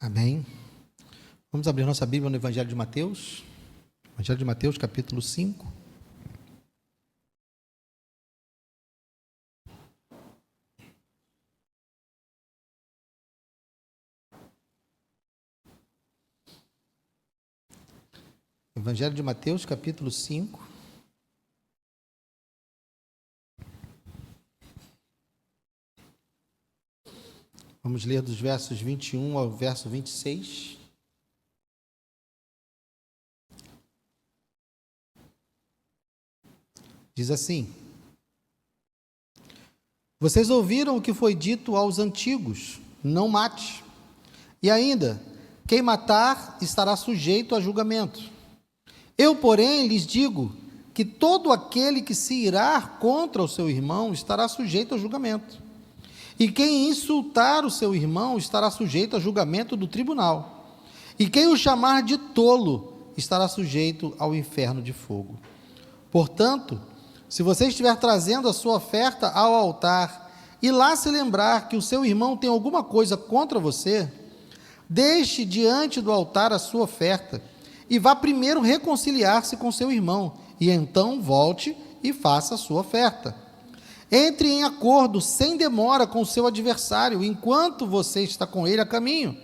Amém. Vamos abrir nossa Bíblia no Evangelho de Mateus. Evangelho de Mateus, capítulo 5. Evangelho de Mateus, capítulo 5. Vamos ler dos versos 21 ao verso 26. Diz assim: Vocês ouviram o que foi dito aos antigos: não mate. E ainda, quem matar estará sujeito a julgamento. Eu, porém, lhes digo que todo aquele que se irar contra o seu irmão estará sujeito a julgamento. E quem insultar o seu irmão estará sujeito a julgamento do tribunal. E quem o chamar de tolo estará sujeito ao inferno de fogo. Portanto, se você estiver trazendo a sua oferta ao altar e lá se lembrar que o seu irmão tem alguma coisa contra você, deixe diante do altar a sua oferta e vá primeiro reconciliar-se com seu irmão, e então volte e faça a sua oferta. Entre em acordo sem demora com o seu adversário, enquanto você está com ele a caminho,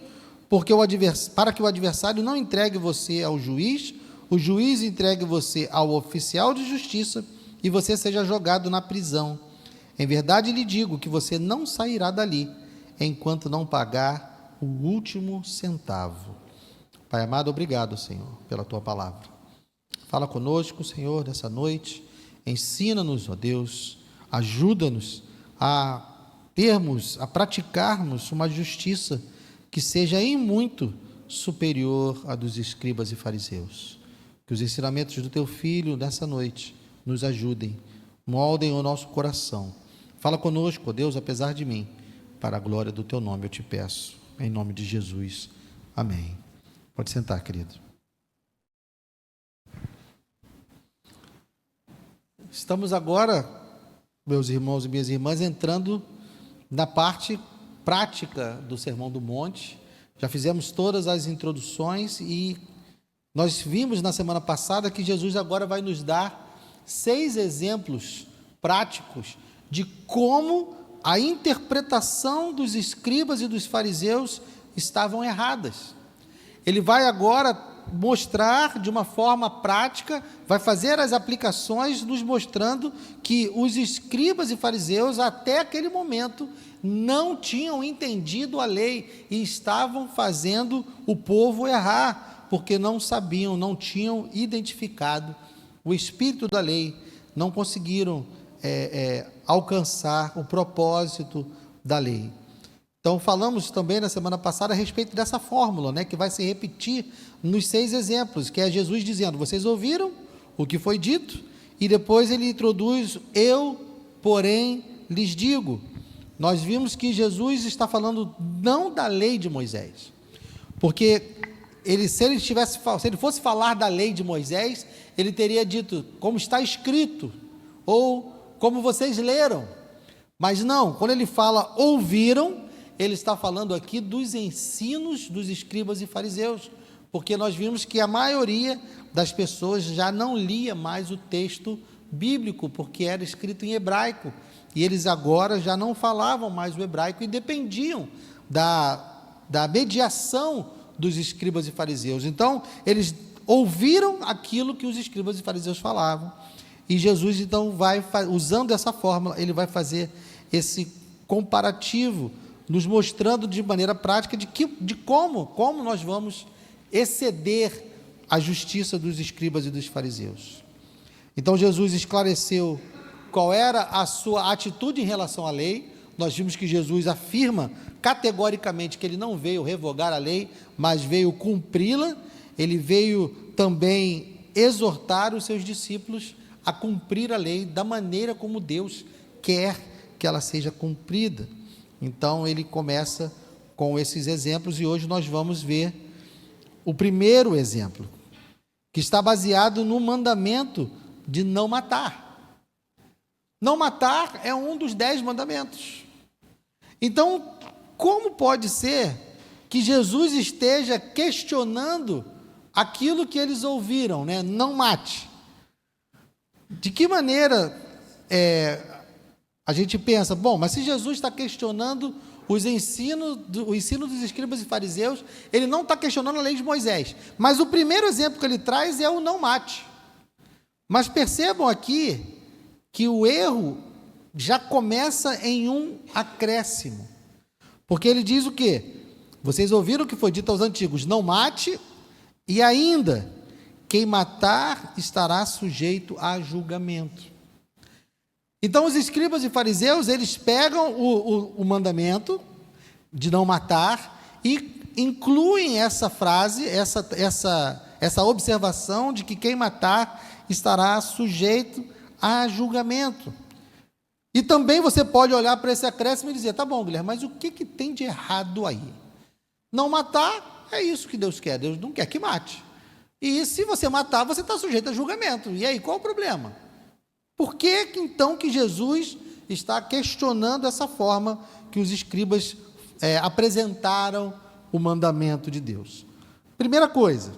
para que o adversário não entregue você ao juiz, o juiz entregue você ao oficial de justiça e você seja jogado na prisão. Em verdade lhe digo que você não sairá dali, enquanto não pagar o último centavo. Pai amado, obrigado, Senhor, pela Tua palavra. Fala conosco, Senhor, nessa noite. Ensina-nos, ó Deus, ajuda-nos a praticarmos uma justiça que seja em muito superior à dos escribas e fariseus. Que os ensinamentos do Teu Filho nessa noite nos ajudem, moldem o nosso coração. Fala conosco, ó Deus, apesar de mim, para a glória do Teu nome eu te peço, em nome de Jesus. Amém. Pode sentar, querido. Estamos agora, meus irmãos e minhas irmãs, entrando na parte prática do Sermão do Monte. Já fizemos todas as introduções e nós vimos na semana passada que Jesus agora vai nos dar 6 exemplos práticos de como a interpretação dos escribas e dos fariseus estavam erradas. Ele vai agora mostrar de uma forma prática, vai fazer as aplicações, nos mostrando que os escribas e fariseus, até aquele momento, não tinham entendido a lei e estavam fazendo o povo errar, porque não sabiam, não tinham identificado o espírito da lei, não conseguiram alcançar o propósito da lei. Então, falamos também na semana passada a respeito dessa fórmula, né, que vai se repetir nos 6 exemplos, que é Jesus dizendo: vocês ouviram o que foi dito, e depois ele introduz: eu, porém, lhes digo. Nós vimos que Jesus está falando não da lei de Moisés, porque se ele fosse falar da lei de Moisés, ele teria dito como está escrito, ou como vocês leram. Mas não, quando ele fala ouviram, ele está falando aqui dos ensinos dos escribas e fariseus, porque nós vimos que a maioria das pessoas já não lia mais o texto bíblico, porque era escrito em hebraico, e eles agora já não falavam mais o hebraico e dependiam da mediação dos escribas e fariseus. Então, eles ouviram aquilo que os escribas e fariseus falavam, e Jesus, então, usando essa fórmula, ele vai fazer esse comparativo, nos mostrando de maneira prática de como nós vamos exceder a justiça dos escribas e dos fariseus. Então, Jesus esclareceu qual era a sua atitude em relação à lei. Nós vimos que Jesus afirma categoricamente que ele não veio revogar a lei, mas veio cumpri-la. Ele veio também exortar os seus discípulos a cumprir a lei da maneira como Deus quer que ela seja cumprida. Então, ele começa com esses exemplos e hoje nós vamos ver o primeiro exemplo, que está baseado no mandamento de não matar. Não matar é um dos 10 mandamentos. Então, como pode ser que Jesus esteja questionando aquilo que eles ouviram, né? Não mate. De que maneira a gente pensa, bom, mas se Jesus está questionando o ensino dos escribas e fariseus, ele não está questionando a lei de Moisés. Mas o primeiro exemplo que ele traz é o não mate. Mas percebam aqui que o erro já começa em um acréscimo. Porque ele diz o quê? Vocês ouviram o que foi dito aos antigos, não mate, e ainda, quem matar estará sujeito a julgamento. Então, os escribas e fariseus, eles pegam o mandamento de não matar e incluem essa frase, essa observação de que quem matar estará sujeito a julgamento. E também você pode olhar para esse acréscimo e dizer, tá bom, Guilherme, mas o que tem de errado aí? Não matar é isso que Deus quer, Deus não quer que mate. E se você matar, você está sujeito a julgamento. E aí, qual o problema? Por que então que Jesus está questionando essa forma que os escribas apresentaram o mandamento de Deus? Primeira coisa,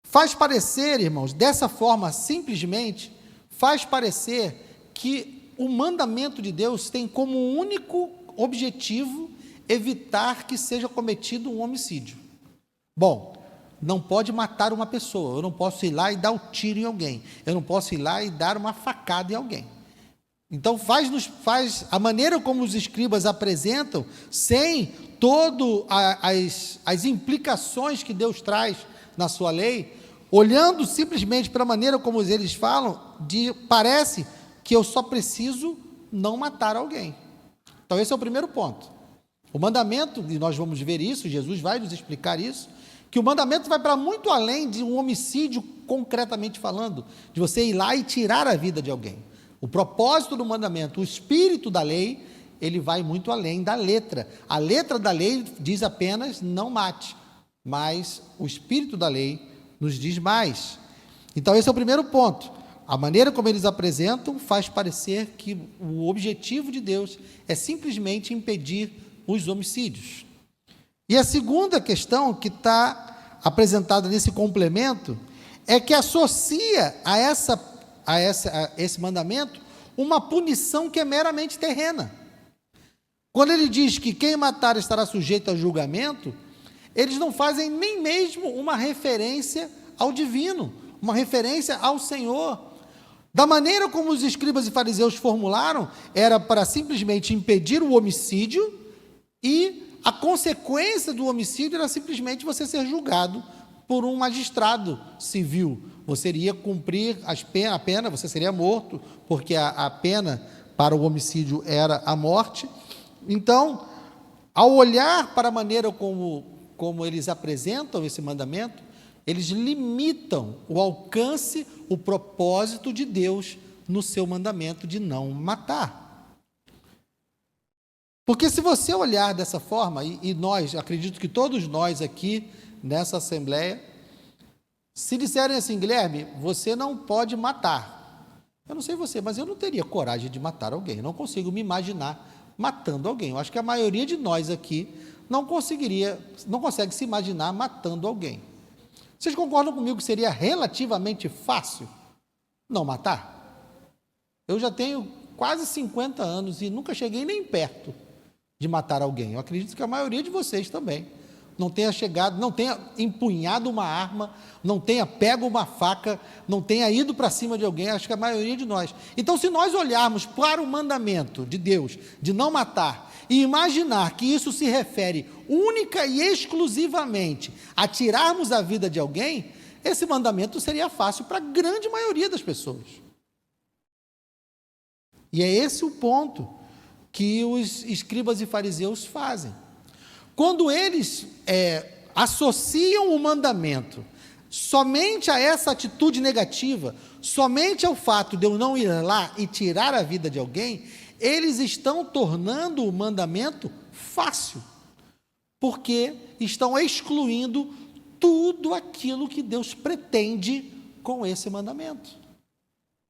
faz parecer, irmãos, dessa forma simplesmente, faz parecer que o mandamento de Deus tem como único objetivo evitar que seja cometido um homicídio. Bom, não pode matar uma pessoa, eu não posso ir lá e dar um tiro em alguém, eu não posso ir lá e dar uma facada em alguém. Então faz a maneira como os escribas apresentam, sem todas as implicações que Deus traz na sua lei, olhando simplesmente para a maneira como eles falam, parece que eu só preciso não matar alguém. Então esse é o primeiro ponto. O mandamento, e nós vamos ver isso, Jesus vai nos explicar isso, que o mandamento vai para muito além de um homicídio, concretamente falando, de você ir lá e tirar a vida de alguém. O propósito do mandamento, o espírito da lei, ele vai muito além da letra. A letra da lei diz apenas não mate, mas o espírito da lei nos diz mais. Então esse é o primeiro ponto. A maneira como eles apresentam faz parecer que o objetivo de Deus é simplesmente impedir os homicídios. E a segunda questão que está apresentada nesse complemento é que associa a esse mandamento uma punição que é meramente terrena. Quando ele diz que quem matar estará sujeito a julgamento, eles não fazem nem mesmo uma referência ao divino, uma referência ao Senhor. Da maneira como os escribas e fariseus formularam, era para simplesmente impedir o homicídio e a consequência do homicídio era simplesmente você ser julgado por um magistrado civil. Você iria cumprir a pena, você seria morto, porque a pena para o homicídio era a morte. Então, ao olhar para a maneira como eles apresentam esse mandamento, eles limitam o alcance, o propósito de Deus no seu mandamento de não matar. Porque se você olhar dessa forma, e nós, acredito que todos nós aqui nessa assembleia, se disserem assim, Guilherme, você não pode matar. Eu não sei você, mas eu não teria coragem de matar alguém. Eu não consigo me imaginar matando alguém. Eu acho que a maioria de nós aqui não consegue se imaginar matando alguém. Vocês concordam comigo que seria relativamente fácil não matar? Eu já tenho quase 50 anos e nunca cheguei nem perto de matar alguém. Eu acredito que a maioria de vocês também não tenha chegado, não tenha empunhado uma arma, não tenha pego uma faca, não tenha ido para cima de alguém, acho que a maioria de nós. Então, se nós olharmos para o mandamento de Deus de não matar e imaginar que isso se refere única e exclusivamente a tirarmos a vida de alguém, esse mandamento seria fácil para a grande maioria das pessoas. E é esse o ponto que os escribas e fariseus fazem. Quando eles associam o mandamento somente a essa atitude negativa, somente ao fato de eu não ir lá e tirar a vida de alguém, eles estão tornando o mandamento fácil, porque estão excluindo tudo aquilo que Deus pretende com esse mandamento.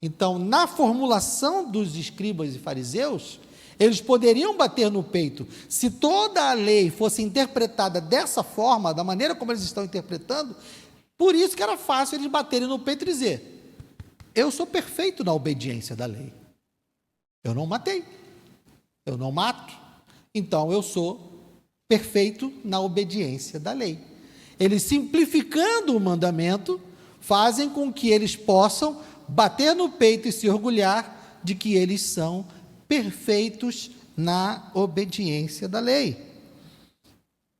Então, na formulação dos escribas e fariseus, Eles poderiam bater no peito. Se toda a lei fosse interpretada dessa forma, da maneira como eles estão interpretando, por isso que era fácil eles baterem no peito e dizer: eu sou perfeito na obediência da lei. Eu não matei, eu não mato, então eu sou perfeito na obediência da lei. Eles, simplificando o mandamento, fazem com que eles possam bater no peito e se orgulhar de que eles são perfeitos na obediência da lei.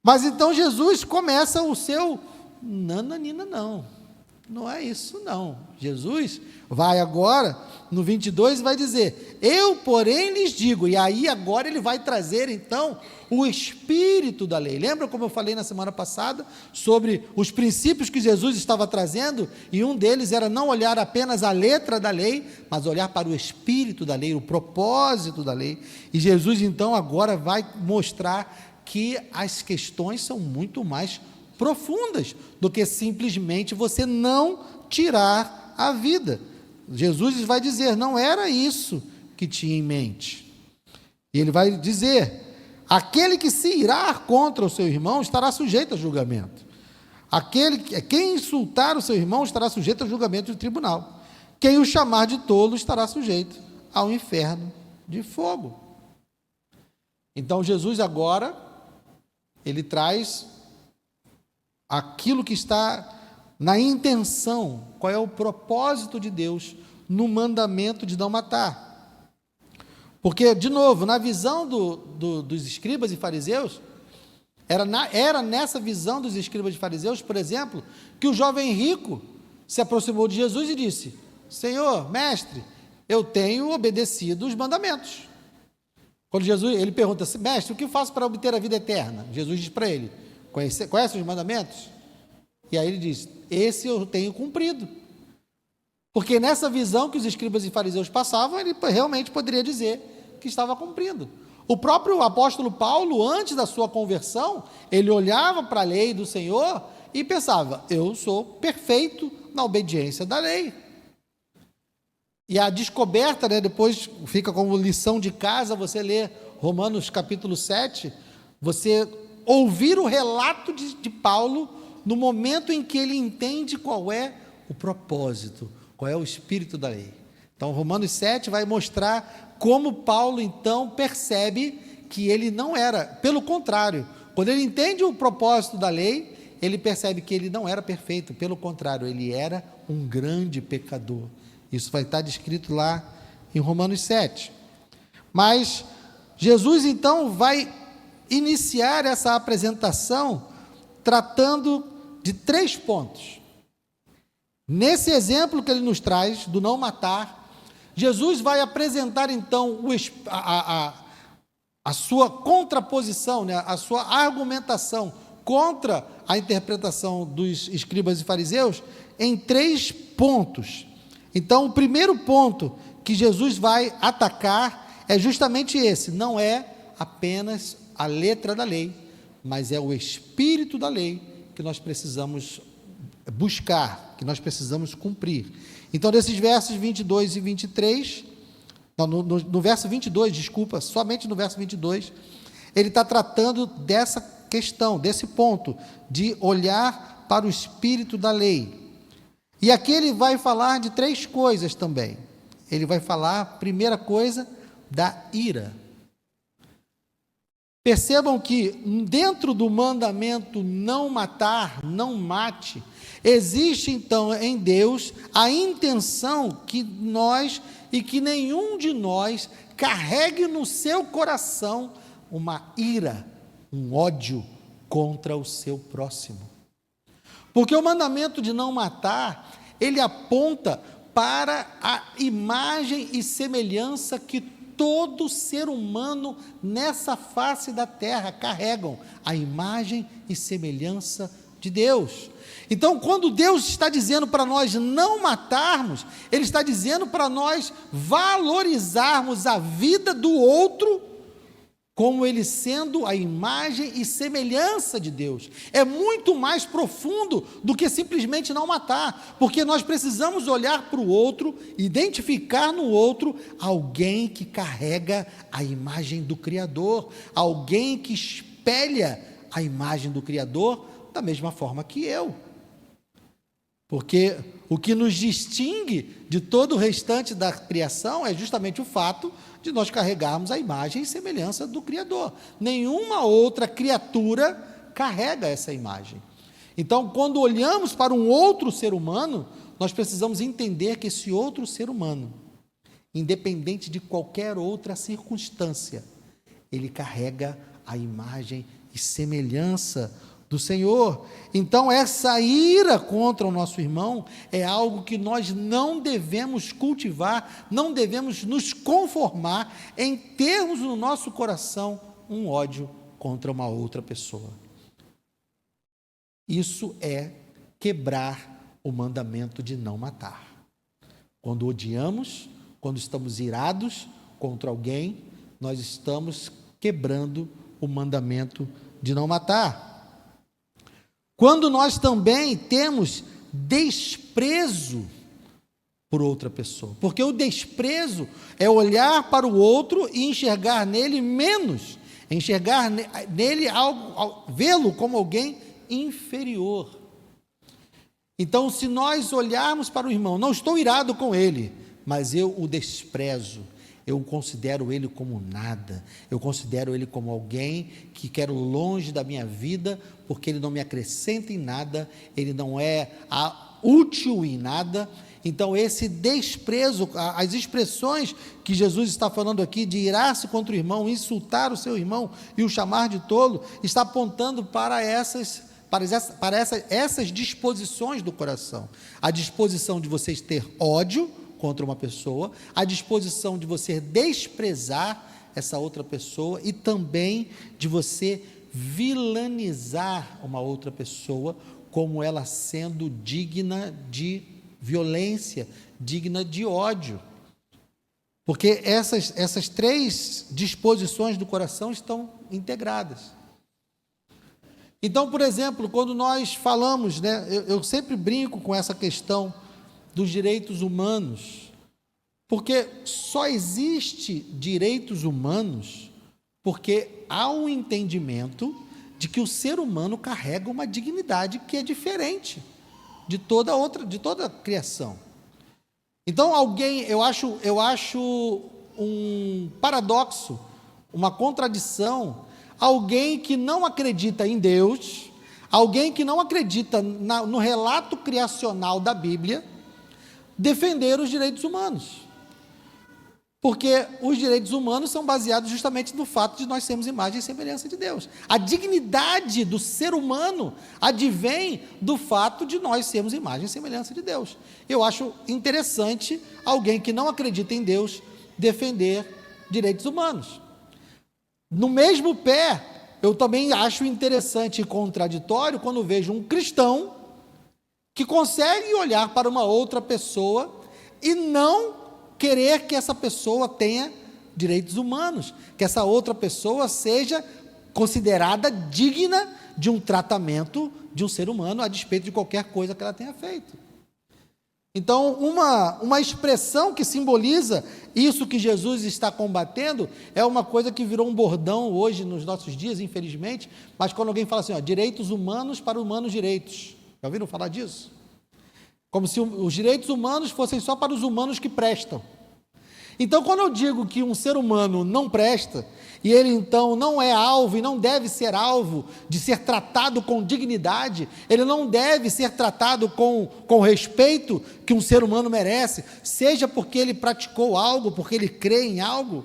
Mas então Jesus começa o seu nananina, não é isso não. Jesus vai agora, no 22, vai dizer: eu, porém, lhes digo, e aí agora ele vai trazer então o espírito da lei. Lembra como eu falei na semana passada sobre os princípios que Jesus estava trazendo? E um deles era não olhar apenas a letra da lei, mas olhar para o espírito da lei, o propósito da lei. E Jesus então agora vai mostrar que as questões são muito mais profundas do que simplesmente você não tirar a vida. Jesus vai dizer: não era isso que tinha em mente. E ele vai dizer: aquele que se irar contra o seu irmão estará sujeito a julgamento. Quem insultar o seu irmão estará sujeito a julgamento do tribunal. Quem o chamar de tolo estará sujeito ao inferno de fogo. Então Jesus agora, ele traz aquilo que está na intenção, qual é o propósito de Deus no mandamento de não matar. Porque, de novo, na visão dos escribas e fariseus, era nessa visão dos escribas e fariseus, por exemplo, que o jovem rico se aproximou de Jesus e disse: Senhor, mestre, eu tenho obedecido os mandamentos. Quando ele pergunta: mestre, o que faço para obter a vida eterna? Jesus diz para ele: conhece os mandamentos? E aí ele diz: esse eu tenho cumprido. Porque nessa visão que os escribas e fariseus passavam, ele realmente poderia dizer que estava cumprindo. O próprio apóstolo Paulo, antes da sua conversão, ele olhava para a lei do Senhor e pensava: eu sou perfeito na obediência da lei. E a descoberta, depois fica como lição de casa, você ler Romanos capítulo 7, você ouvir o relato de Paulo no momento em que ele entende qual é o propósito, qual é o espírito da lei. Então, Romanos 7 vai mostrar como Paulo, então, percebe que ele não era, pelo contrário, quando ele entende o propósito da lei, ele percebe que ele não era perfeito, pelo contrário, ele era um grande pecador. Isso vai estar descrito lá em Romanos 7. Mas Jesus, então, vai iniciar essa apresentação tratando de 3 pontos. Nesse exemplo que ele nos traz, do não matar, Jesus vai apresentar, então, a sua contraposição, a sua argumentação contra a interpretação dos escribas e fariseus em 3 pontos. Então, o primeiro ponto que Jesus vai atacar é justamente esse: não é apenas a letra da lei, mas é o espírito da lei que nós precisamos buscar, que nós precisamos cumprir. Então, nesses versos 22 e 23, no verso 22, desculpa, somente no verso 22, ele está tratando dessa questão, desse ponto, de olhar para o espírito da lei. E aqui ele vai falar de 3 coisas também. Ele vai falar, primeira coisa, da ira. Percebam que dentro do mandamento não matar, não mate, existe então em Deus a intenção que nós e que nenhum de nós carregue no seu coração uma ira, um ódio contra o seu próximo. Porque o mandamento de não matar, ele aponta para a imagem e semelhança que todo ser humano nessa face da terra carregam, a imagem e semelhança de Deus. Então, quando Deus está dizendo para nós não matarmos, Ele está dizendo para nós valorizarmos a vida do outro como ele sendo a imagem e semelhança de Deus. É muito mais profundo do que simplesmente não matar, porque nós precisamos olhar para o outro, identificar no outro alguém que carrega a imagem do Criador, alguém que espelha a imagem do Criador da mesma forma que eu. Porque o que nos distingue de todo o restante da criação é justamente o fato de nós carregarmos a imagem e semelhança do Criador. Nenhuma outra criatura carrega essa imagem. Então, quando olhamos para um outro ser humano, nós precisamos entender que esse outro ser humano, independente de qualquer outra circunstância, ele carrega a imagem e semelhança do Senhor. Então, essa ira contra o nosso irmão é algo que nós não devemos cultivar, não devemos nos conformar em termos no nosso coração um ódio contra uma outra pessoa. Isso é quebrar o mandamento de não matar. Quando odiamos, quando estamos irados contra alguém, nós estamos quebrando o mandamento de não matar. Quando nós também temos desprezo por outra pessoa, porque o desprezo é olhar para o outro e enxergar nele menos, enxergar nele algo, vê-lo como alguém inferior. Então, se nós olharmos para o irmão, não estou irado com ele, mas eu o desprezo, eu considero ele como nada, eu considero ele como alguém que quero longe da minha vida, porque ele não me acrescenta em nada, ele não é útil em nada. Então, esse desprezo, as expressões que Jesus está falando aqui, de irar-se contra o irmão, insultar o seu irmão e o chamar de tolo, está apontando para essas disposições do coração. A disposição de vocês ter ódio contra uma pessoa, a disposição de você desprezar essa outra pessoa e também de você vilanizar uma outra pessoa como ela sendo digna de violência, digna de ódio. Porque essas três disposições do coração estão integradas. Então, por exemplo, quando nós falamos, eu sempre brinco com essa questão dos direitos humanos, porque só existe direitos humanos porque há um entendimento de que o ser humano carrega uma dignidade que é diferente de toda a criação. Então, eu acho um paradoxo, uma contradição, alguém que não acredita em Deus, alguém que não acredita no relato criacional da Bíblia, defender os direitos humanos. Porque os direitos humanos são baseados justamente no fato de nós sermos imagem e semelhança de Deus. A dignidade do ser humano advém do fato de nós sermos imagem e semelhança de Deus. Eu acho interessante alguém que não acredita em Deus defender direitos humanos. No mesmo pé, eu também acho interessante e contraditório quando vejo um cristão que consegue olhar para uma outra pessoa e não querer que essa pessoa tenha direitos humanos, que essa outra pessoa seja considerada digna de um tratamento de um ser humano, a despeito de qualquer coisa que ela tenha feito. Então, uma expressão que simboliza isso que Jesus está combatendo, é uma coisa que virou um bordão hoje nos nossos dias, infelizmente, mas quando alguém fala assim, direitos humanos para humanos direitos, já ouviram falar disso? Como se os direitos humanos fossem só para os humanos que prestam. Então, quando eu digo que um ser humano não presta, e ele então não é alvo e não deve ser alvo de ser tratado com dignidade, ele não deve ser tratado com respeito que um ser humano merece, seja porque ele praticou algo, porque ele crê em algo,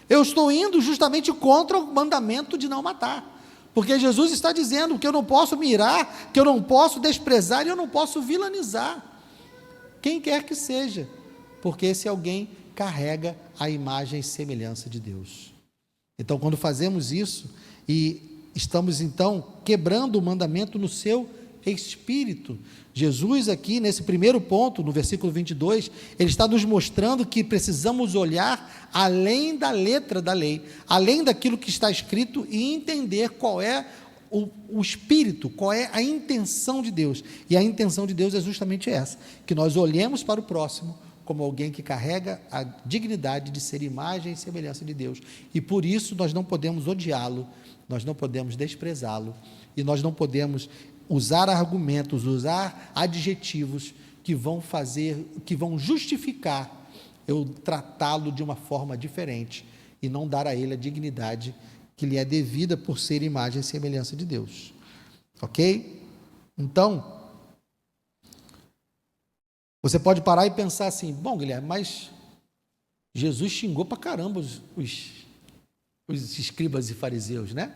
eu estou indo justamente contra o mandamento de não matar. Porque Jesus está dizendo que eu não posso me irar, que eu não posso desprezar e eu não posso vilanizar quem quer que seja, porque esse alguém carrega a imagem e semelhança de Deus. Então, quando fazemos isso e estamos então quebrando o mandamento no seu espírito. Jesus aqui, nesse primeiro ponto, no versículo 22, ele está nos mostrando que precisamos olhar além da letra da lei, além daquilo que está escrito e entender qual é o espírito, qual é a intenção de Deus. E a intenção de Deus é justamente essa, que nós olhemos para o próximo como alguém que carrega a dignidade de ser imagem e semelhança de Deus. E por isso nós não podemos odiá-lo, nós não podemos desprezá-lo, e nós não podemos usar argumentos, usar adjetivos que vão justificar eu tratá-lo de uma forma diferente e não dar a ele a dignidade que lhe é devida por ser imagem e semelhança de Deus. Ok? Então, você pode parar e pensar assim, bom, Guilherme, mas Jesus xingou pra caramba os escribas e fariseus, né?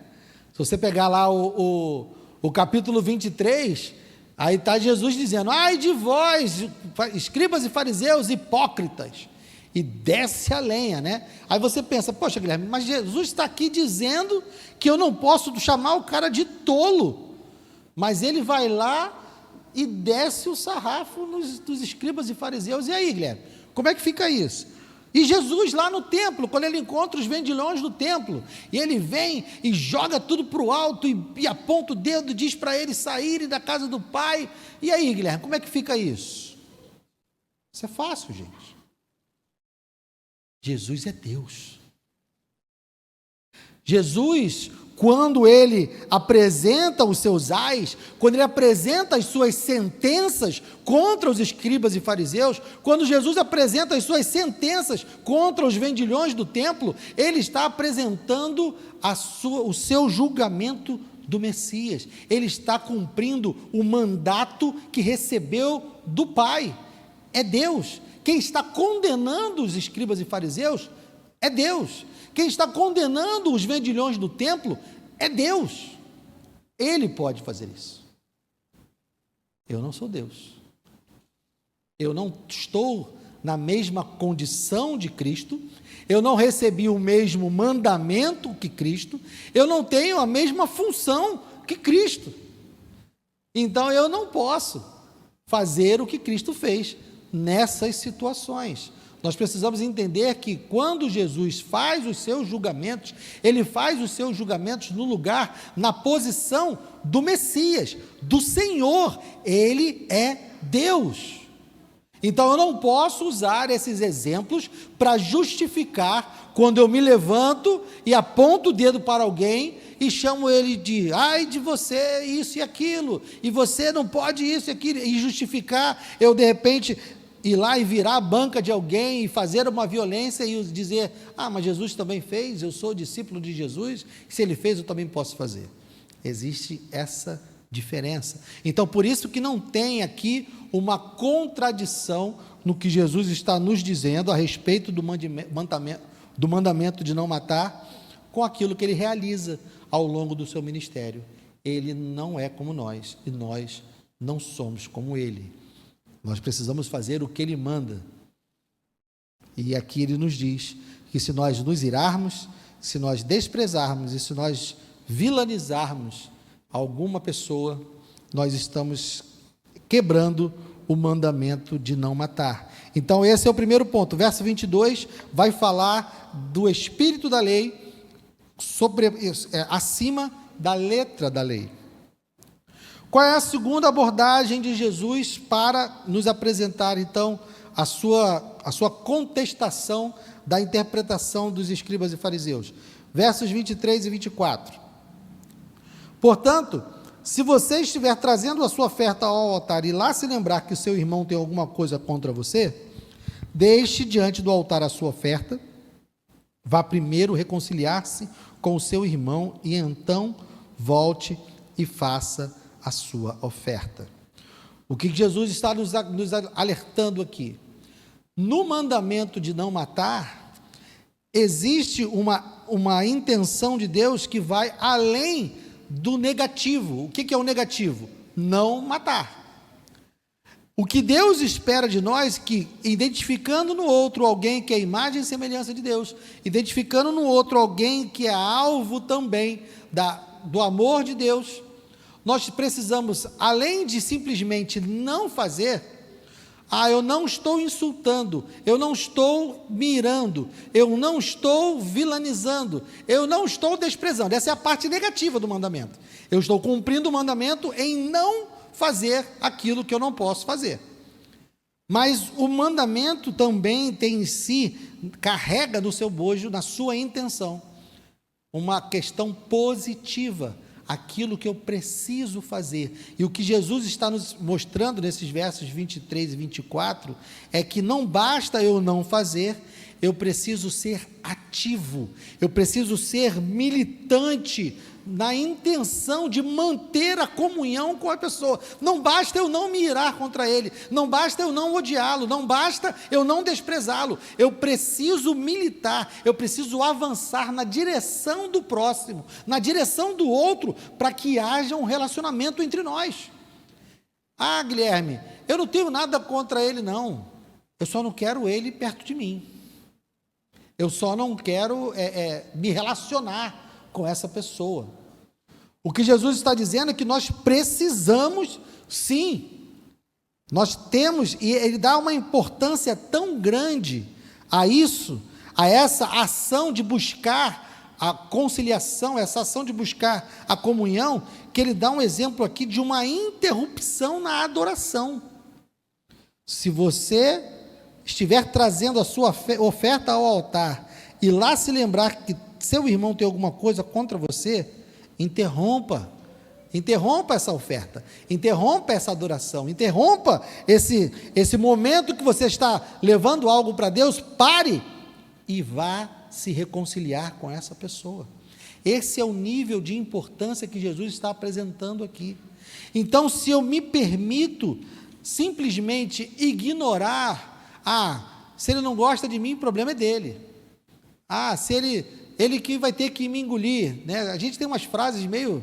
Se você pegar lá o capítulo 23, aí está Jesus dizendo, ai de vós, escribas e fariseus hipócritas, e desce a lenha, né? Aí você pensa, poxa, Guilherme, mas Jesus está aqui dizendo que eu não posso chamar o cara de tolo, mas ele vai lá e desce o sarrafo dos escribas e fariseus. E aí, Guilherme, como é que fica isso? E Jesus lá no templo, quando ele encontra os vendilhões do templo, e ele vem e joga tudo para o alto, e aponta o dedo, diz para eles saírem da casa do Pai. E aí, Guilherme, como é que fica isso? Isso é fácil, gente. Jesus é Deus. Jesus, quando ele apresenta os seus ais, quando ele apresenta as suas sentenças contra os escribas e fariseus, quando Jesus apresenta as suas sentenças contra os vendilhões do templo, ele está apresentando o seu julgamento do Messias. Ele está cumprindo o mandato que recebeu do Pai. É Deus. Quem está condenando os escribas e fariseus é Deus. Quem está condenando os vendilhões do templo é Deus. Ele pode fazer isso. Eu não sou Deus. Eu não estou na mesma condição de Cristo. Eu não recebi o mesmo mandamento que Cristo. Eu não tenho a mesma função que Cristo. Então eu não posso fazer o que Cristo fez nessas situações. Nós precisamos entender que quando Jesus faz os seus julgamentos, ele faz os seus julgamentos no lugar, na posição do Messias, do Senhor. Ele é Deus. Então eu não posso usar esses exemplos para justificar quando eu me levanto e aponto o dedo para alguém e chamo ele de, ai de você, isso e aquilo, e você não pode isso e aquilo, e justificar, eu de repente ir lá e virar a banca de alguém e fazer uma violência e dizer, mas Jesus também fez, eu sou discípulo de Jesus, se ele fez eu também posso fazer. Existe essa diferença. Então por isso que não tem aqui uma contradição no que Jesus está nos dizendo a respeito do mandamento de não matar com aquilo que ele realiza ao longo do seu ministério. Ele não é como nós e nós não somos como ele. Nós precisamos fazer o que ele manda. E aqui ele nos diz que se nós nos irarmos, se nós desprezarmos e se nós vilanizarmos alguma pessoa, nós estamos quebrando o mandamento de não matar. Então esse é o primeiro ponto. Verso 22 vai falar do espírito da lei acima da letra da lei. Qual é a segunda abordagem de Jesus para nos apresentar, então, a sua contestação da interpretação dos escribas e fariseus? Versos 23 e 24. Portanto, se você estiver trazendo a sua oferta ao altar e lá se lembrar que o seu irmão tem alguma coisa contra você, deixe diante do altar a sua oferta, vá primeiro reconciliar-se com o seu irmão e então volte e faça a sua oferta. O que Jesus está nos alertando aqui? No mandamento de não matar, existe uma intenção de Deus que vai além do negativo. O que é o negativo? Não matar. O que Deus espera de nós, que identificando no outro alguém que é imagem e semelhança de Deus, identificando no outro alguém que é alvo também do amor de Deus, nós precisamos, além de simplesmente não fazer, eu não estou insultando, eu não estou mirando, eu não estou vilanizando, eu não estou desprezando. Essa é a parte negativa do mandamento. Eu estou cumprindo o mandamento em não fazer aquilo que eu não posso fazer. Mas o mandamento também tem em si, carrega no seu bojo, na sua intenção, uma questão positiva, aquilo que eu preciso fazer. E o que Jesus está nos mostrando nesses versos 23 e 24, é que não basta eu não fazer, eu preciso ser ativo, eu preciso ser militante, na intenção de manter a comunhão com a pessoa. Não basta eu não me irar contra ele, não basta eu não odiá-lo, não basta eu não desprezá-lo, eu preciso militar, eu preciso avançar na direção do próximo, na direção do outro, para que haja um relacionamento entre nós. Guilherme, eu não tenho nada contra ele não, eu só não quero ele perto de mim, eu só não quero me relacionar com essa pessoa. O que Jesus está dizendo é que nós precisamos, sim, nós temos, e ele dá uma importância tão grande a isso, a essa ação de buscar a conciliação, essa ação de buscar a comunhão, que ele dá um exemplo aqui de uma interrupção na adoração. Se você estiver trazendo a sua oferta ao altar, e lá se lembrar que seu irmão tem alguma coisa contra você, interrompa essa oferta, interrompa essa adoração, interrompa esse momento que você está levando algo para Deus, pare e vá se reconciliar com essa pessoa. Esse é o nível de importância que Jesus está apresentando aqui. Então, se eu me permito simplesmente ignorar, se ele não gosta de mim, o problema é dele. Se ele que vai ter que me engolir, né? A gente tem umas frases meio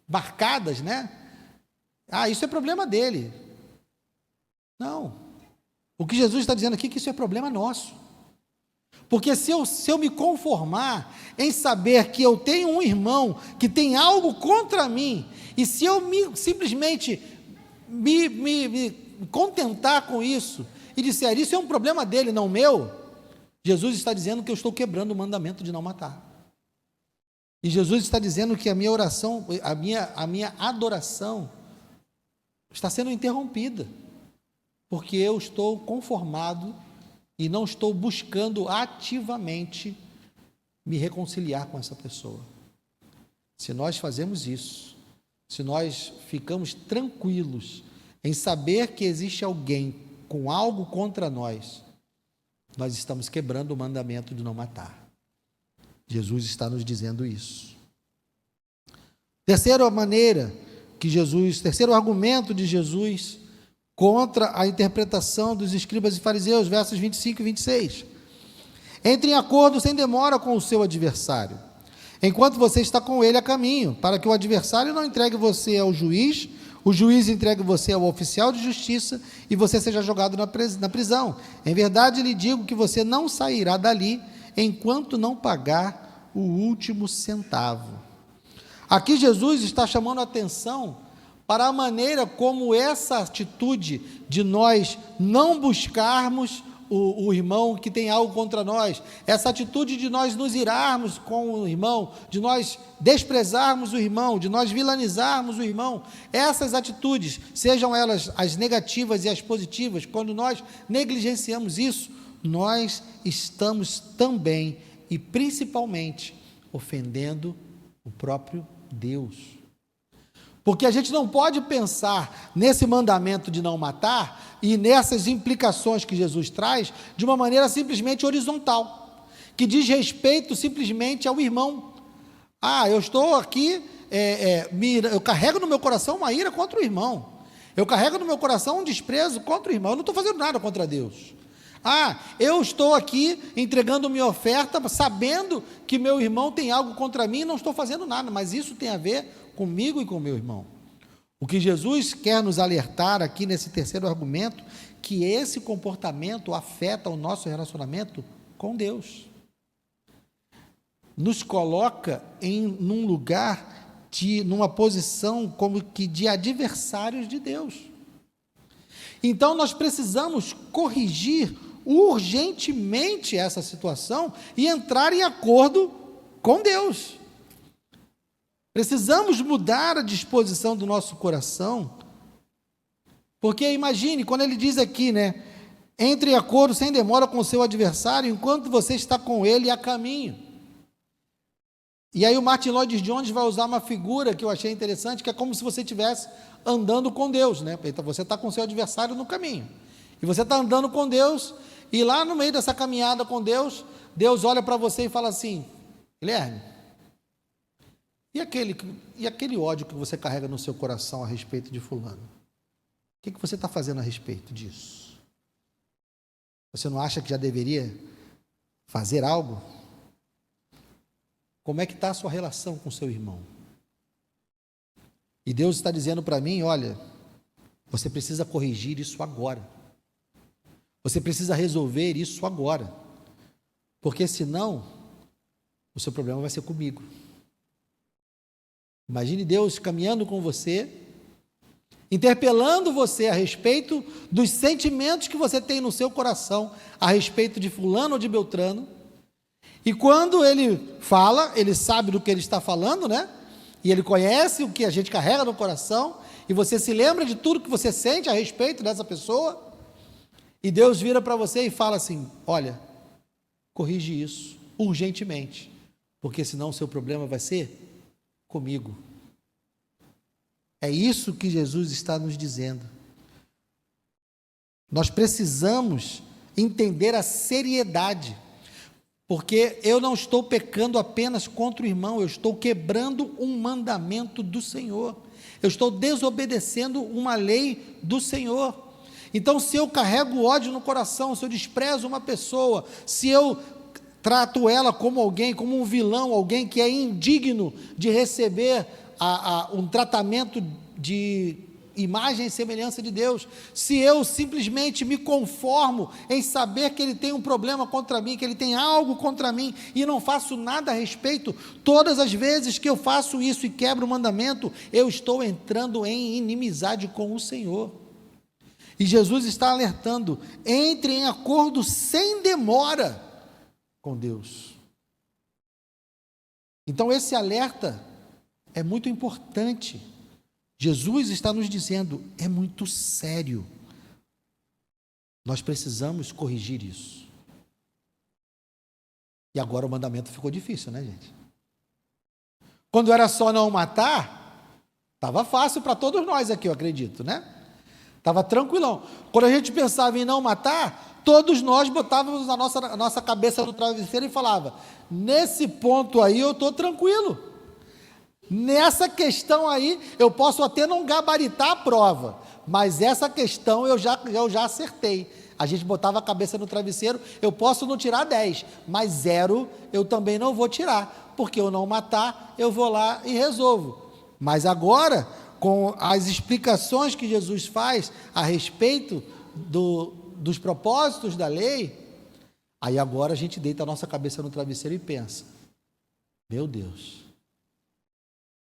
marcadas, né? Isso é problema dele. Não. O que Jesus está dizendo aqui é que isso é problema nosso. Porque se eu me conformar em saber que eu tenho um irmão que tem algo contra mim, e se eu simplesmente me contentar com isso, e disser, isso é um problema dele, não meu, Jesus está dizendo que eu estou quebrando o mandamento de não matar. E Jesus está dizendo que a minha oração, a minha adoração está sendo interrompida, porque eu estou conformado e não estou buscando ativamente me reconciliar com essa pessoa. Se nós fazemos isso, se nós ficamos tranquilos em saber que existe alguém com algo contra nós estamos quebrando o mandamento de não matar. Jesus está nos dizendo isso. Terceiro argumento de Jesus contra a interpretação dos escribas e fariseus, versos 25 e 26. Entre em acordo sem demora com o seu adversário, enquanto você está com ele a caminho, para que o adversário não entregue você ao juiz, o juiz entregue você ao oficial de justiça e você seja jogado na prisão. Em verdade, lhe digo que você não sairá dali enquanto não pagar o último centavo. Aqui Jesus está chamando a atenção para a maneira como essa atitude de nós não buscarmos o irmão que tem algo contra nós, essa atitude de nós nos irarmos com o irmão, de nós desprezarmos o irmão, de nós vilanizarmos o irmão, essas atitudes, sejam elas as negativas e as positivas, quando nós negligenciamos isso, nós estamos também e principalmente ofendendo o próprio Deus. Porque a gente não pode pensar nesse mandamento de não matar e nessas implicações que Jesus traz de uma maneira simplesmente horizontal, que diz respeito simplesmente ao irmão. Eu estou aqui, eu carrego no meu coração uma ira contra o irmão, eu carrego no meu coração um desprezo contra o irmão, eu não estou fazendo nada contra Deus. Eu estou aqui entregando minha oferta, sabendo que meu irmão tem algo contra mim e não estou fazendo nada, mas isso tem a ver comigo e com meu irmão. O que Jesus quer nos alertar aqui nesse terceiro argumento, que esse comportamento afeta o nosso relacionamento com Deus. Nos coloca num lugar numa posição como que de adversários de Deus. Então nós precisamos corrigir urgentemente essa situação e entrar em acordo com Deus. Precisamos mudar a disposição do nosso coração, porque imagine, quando ele diz aqui, né, entre em acordo sem demora com o seu adversário, enquanto você está com ele a caminho. E aí o Martin Lloyd Jones vai usar uma figura que eu achei interessante, que é como se você estivesse andando com Deus, né? Então você está com o seu adversário no caminho, e você está andando com Deus, e lá no meio dessa caminhada com Deus, Deus olha para você e fala assim: Guilherme, e aquele ódio que você carrega no seu coração a respeito de fulano? O que você está fazendo a respeito disso? Você não acha que já deveria fazer algo? Como é que está a sua relação com o seu irmão? E Deus está dizendo para mim: olha, você precisa corrigir isso agora. Você precisa resolver isso agora. Porque senão, o seu problema vai ser comigo. Imagine Deus caminhando com você, interpelando você a respeito dos sentimentos que você tem no seu coração, a respeito de fulano ou de Beltrano, e quando ele fala, ele sabe do que ele está falando, né? E ele conhece o que a gente carrega no coração, e você se lembra de tudo que você sente a respeito dessa pessoa, e Deus vira para você e fala assim: olha, corrige isso urgentemente, porque senão o seu problema vai ser comigo. É isso que Jesus está nos dizendo. Nós precisamos entender a seriedade, porque eu não estou pecando apenas contra o irmão, eu estou quebrando um mandamento do Senhor, eu estou desobedecendo uma lei do Senhor. Então, se eu carrego ódio no coração, se eu desprezo uma pessoa, se eu trato ela como alguém, como um vilão, alguém que é indigno de receber um tratamento de imagem e semelhança de Deus, se eu simplesmente me conformo em saber que ele tem um problema contra mim, que ele tem algo contra mim, e não faço nada a respeito, todas as vezes que eu faço isso e quebro o mandamento, eu estou entrando em inimizade com o Senhor. E Jesus está alertando: entre em acordo sem demora com Deus. Então esse alerta é muito importante. Jesus está nos dizendo: é muito sério. Nós precisamos corrigir isso. E agora o mandamento ficou difícil, né, gente? Quando era só não matar, estava fácil para todos nós aqui, eu acredito, né? Estava tranquilão. Quando a gente pensava em não matar, todos nós botávamos a nossa cabeça no travesseiro e falava: nesse ponto aí eu estou tranquilo. Nessa questão aí, eu posso até não gabaritar a prova, mas essa questão eu já acertei. A gente botava a cabeça no travesseiro: eu posso não tirar 10, mas 0 eu também não vou tirar, porque eu não matar, eu vou lá e resolvo. Mas agora, com as explicações que Jesus faz a respeito dos propósitos da lei, aí agora a gente deita a nossa cabeça no travesseiro e pensa: meu Deus,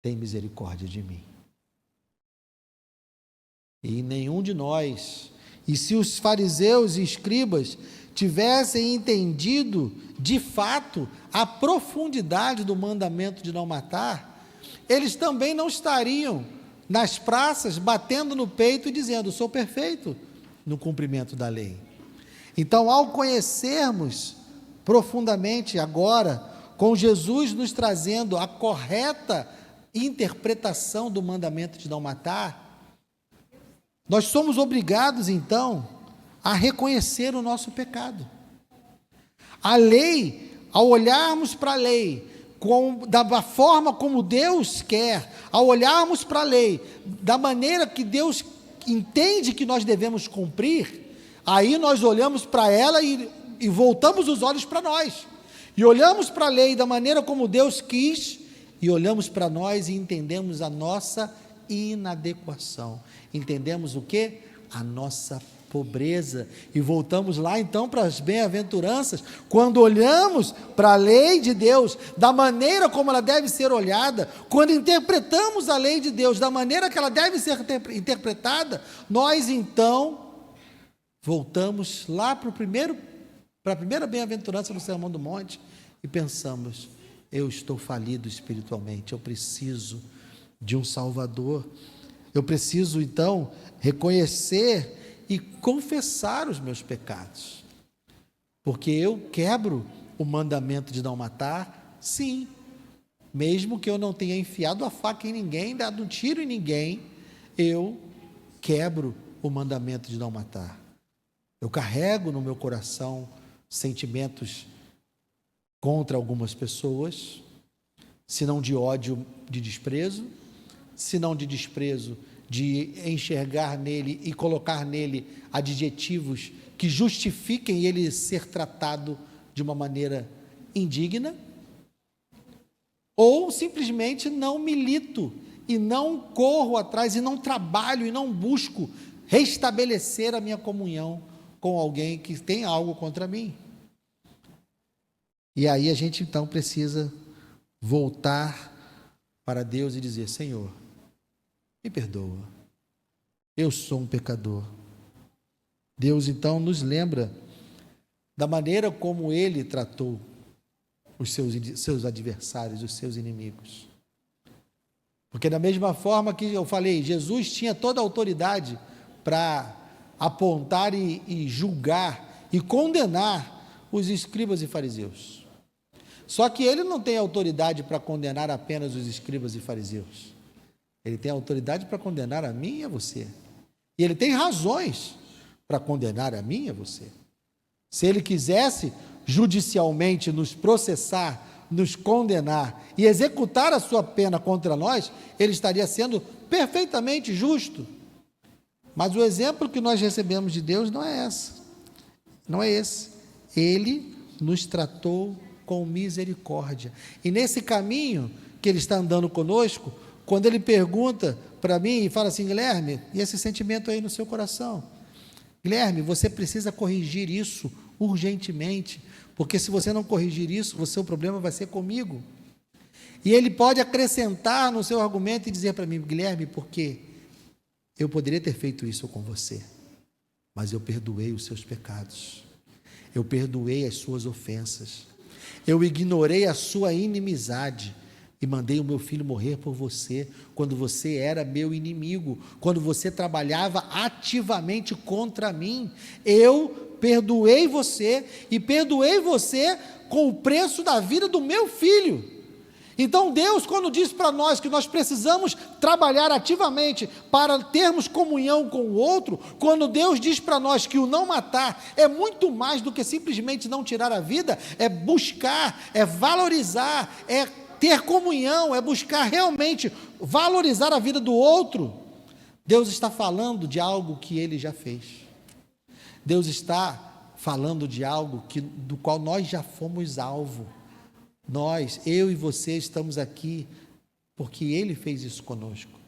tem misericórdia de mim. E nenhum de nós, e se os fariseus e escribas tivessem entendido de fato a profundidade do mandamento de não matar, eles também não estariam nas praças batendo no peito e dizendo: sou perfeito no cumprimento da lei. Então, ao conhecermos profundamente agora, com Jesus nos trazendo a correta interpretação do mandamento de não matar, nós somos obrigados então a reconhecer o nosso pecado. A lei, ao olharmos para a lei da forma como Deus quer, ao olharmos para a lei da maneira que Deus entende que nós devemos cumprir, aí nós olhamos para ela e voltamos os olhos para nós, e olhamos para a lei da maneira como Deus quis, e olhamos para nós e entendemos a nossa inadequação. Entendemos o quê? A nossa pobreza. E voltamos lá então para as bem-aventuranças, quando olhamos para a lei de Deus, da maneira como ela deve ser olhada, quando interpretamos a lei de Deus da maneira que ela deve ser interpretada, nós então voltamos lá para a primeira bem-aventurança do Sermão do Monte e pensamos: eu estou falido espiritualmente, eu preciso de um Salvador. Eu preciso então reconhecer e confessar os meus pecados, porque eu quebro o mandamento de não matar, sim, mesmo que eu não tenha enfiado a faca em ninguém, dado um tiro em ninguém, eu quebro o mandamento de não matar. Eu carrego no meu coração sentimentos contra algumas pessoas, se não de ódio, de desprezo, se não de desprezo, de enxergar nele e colocar nele adjetivos que justifiquem ele ser tratado de uma maneira indigna, ou simplesmente não milito e não corro atrás e não trabalho e não busco restabelecer a minha comunhão com alguém que tem algo contra mim. E aí a gente então precisa voltar para Deus e dizer: Senhor, me perdoa, eu sou um pecador. Deus então nos lembra da maneira como Ele tratou os seus adversários, os seus inimigos. Porque da mesma forma que eu falei, Jesus tinha toda a autoridade para apontar e julgar e condenar os escribas e fariseus. Só que ele não tem autoridade para condenar apenas os escribas e fariseus. Ele tem autoridade para condenar a mim e a você. E ele tem razões para condenar a mim e a você. Se ele quisesse judicialmente nos processar, nos condenar e executar a sua pena contra nós, ele estaria sendo perfeitamente justo. Mas o exemplo que nós recebemos de Deus não é esse. Ele nos tratou com misericórdia. E nesse caminho que ele está andando conosco, quando ele pergunta para mim e fala assim: Guilherme, e esse sentimento aí no seu coração? Guilherme, você precisa corrigir isso urgentemente, porque se você não corrigir isso, o seu problema vai ser comigo. E ele pode acrescentar no seu argumento e dizer para mim: Guilherme, porque eu poderia ter feito isso com você, mas eu perdoei os seus pecados, eu perdoei as suas ofensas, eu ignorei a sua inimizade e mandei o meu filho morrer por você, quando você era meu inimigo, quando você trabalhava ativamente contra mim. Eu perdoei você e perdoei você com o preço da vida do meu filho. Então Deus, quando diz para nós que nós precisamos trabalhar ativamente para termos comunhão com o outro, quando Deus diz para nós que o não matar é muito mais do que simplesmente não tirar a vida, é buscar, é valorizar, é ter comunhão, é buscar realmente valorizar a vida do outro. Deus está falando de algo que Ele já fez. Deus está falando de algo do qual nós já fomos alvo. Eu e você estamos aqui porque Ele fez isso conosco.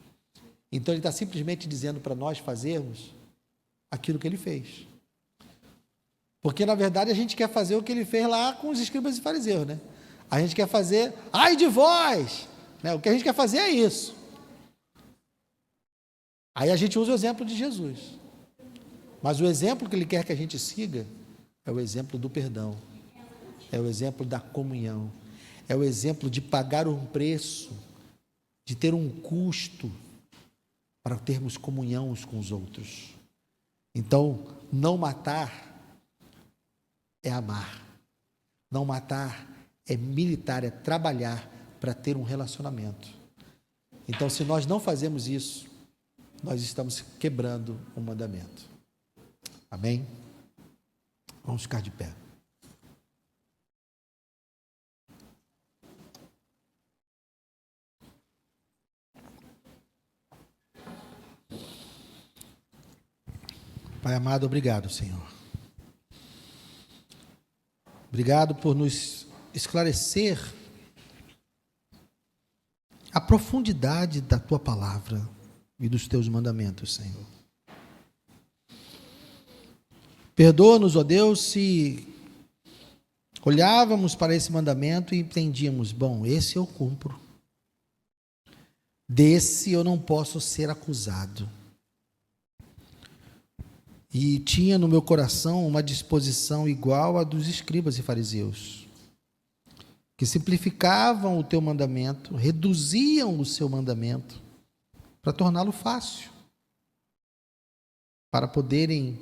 Então Ele está simplesmente dizendo para nós fazermos aquilo que Ele fez. Porque na verdade a gente quer fazer o que Ele fez lá com os escribas e fariseus, né? A gente quer fazer, ai de vós, né? O que a gente quer fazer é isso. Aí a gente usa o exemplo de Jesus. Mas o exemplo que Ele quer que a gente siga é o exemplo do perdão, é o exemplo da comunhão, é o exemplo de pagar um preço, de ter um custo para termos comunhão uns com os outros. Então, não matar é amar. Não matar é militar, é trabalhar para ter um relacionamento. Então, se nós não fazemos isso, nós estamos quebrando o mandamento. Amém? Vamos ficar de pé. Pai amado, obrigado, Senhor. Obrigado por nos esclarecer a profundidade da Tua palavra e dos Teus mandamentos, Senhor. Perdoa-nos, ó Deus, se olhávamos para esse mandamento e entendíamos, bom, esse eu cumpro. Desse eu não posso ser acusado. E tinha no meu coração uma disposição igual à dos escribas e fariseus, que simplificavam o teu mandamento, reduziam o seu mandamento, para torná-lo fácil, para poderem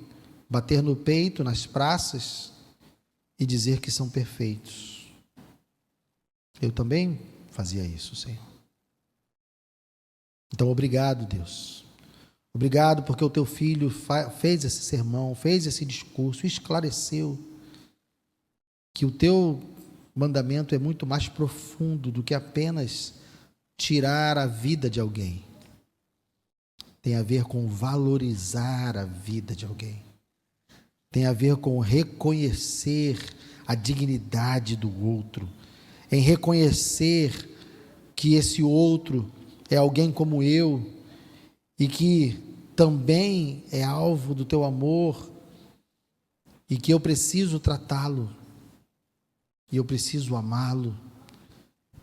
bater no peito, nas praças, e dizer que são perfeitos. Eu também fazia isso, Senhor. Então, obrigado, Deus. Obrigado porque o teu filho fez esse sermão, fez esse discurso, esclareceu que o teu mandamento é muito mais profundo do que apenas tirar a vida de alguém. Tem a ver com valorizar a vida de alguém. Tem a ver com reconhecer a dignidade do outro, em reconhecer que esse outro é alguém como eu e que também é alvo do teu amor e que eu preciso tratá-lo, e eu preciso amá-lo,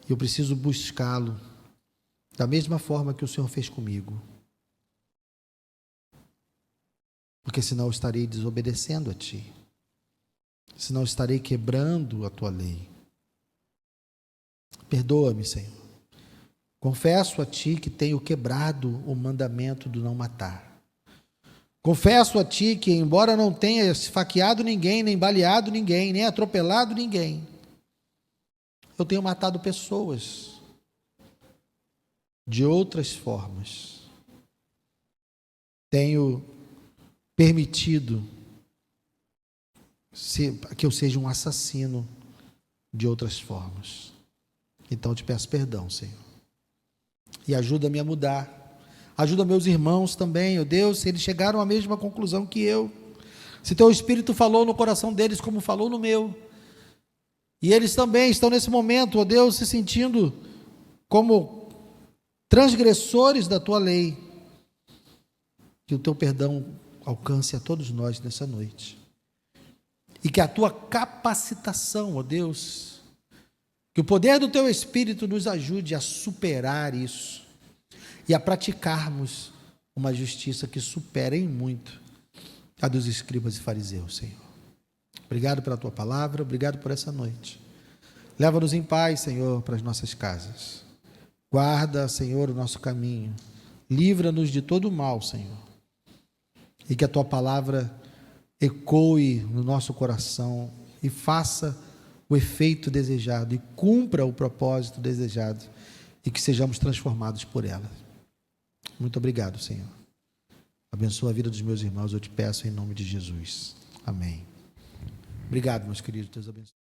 e eu preciso buscá-lo da mesma forma que o Senhor fez comigo. Porque senão eu estarei desobedecendo a Ti, senão eu estarei quebrando a Tua lei. Perdoa-me, Senhor. Confesso a Ti que tenho quebrado o mandamento do não matar. Confesso a Ti que, embora não tenha esfaqueado ninguém, nem baleado ninguém, nem atropelado ninguém, eu tenho matado pessoas de outras formas. Tenho permitido que eu seja um assassino de outras formas. Então eu te peço perdão, Senhor. E ajuda-me a mudar. Ajuda meus irmãos também, ó Deus, se eles chegaram à mesma conclusão que eu. Se teu Espírito falou no coração deles como falou no meu. E eles também estão nesse momento, ó Deus, se sentindo como transgressores da tua lei. Que o teu perdão alcance a todos nós nessa noite. E que a tua capacitação, ó Deus, que o poder do teu Espírito nos ajude a superar isso e a praticarmos uma justiça que supere em muito a dos escribas e fariseus, Senhor. Obrigado pela tua palavra, obrigado por essa noite. Leva-nos em paz, Senhor, para as nossas casas. Guarda, Senhor, o nosso caminho. Livra-nos de todo o mal, Senhor. E que a tua palavra ecoe no nosso coração e faça o efeito desejado e cumpra o propósito desejado e que sejamos transformados por ela. Muito obrigado, Senhor. Abençoa a vida dos meus irmãos, eu te peço em nome de Jesus. Amém. Obrigado, meus queridos. Deus abençoe.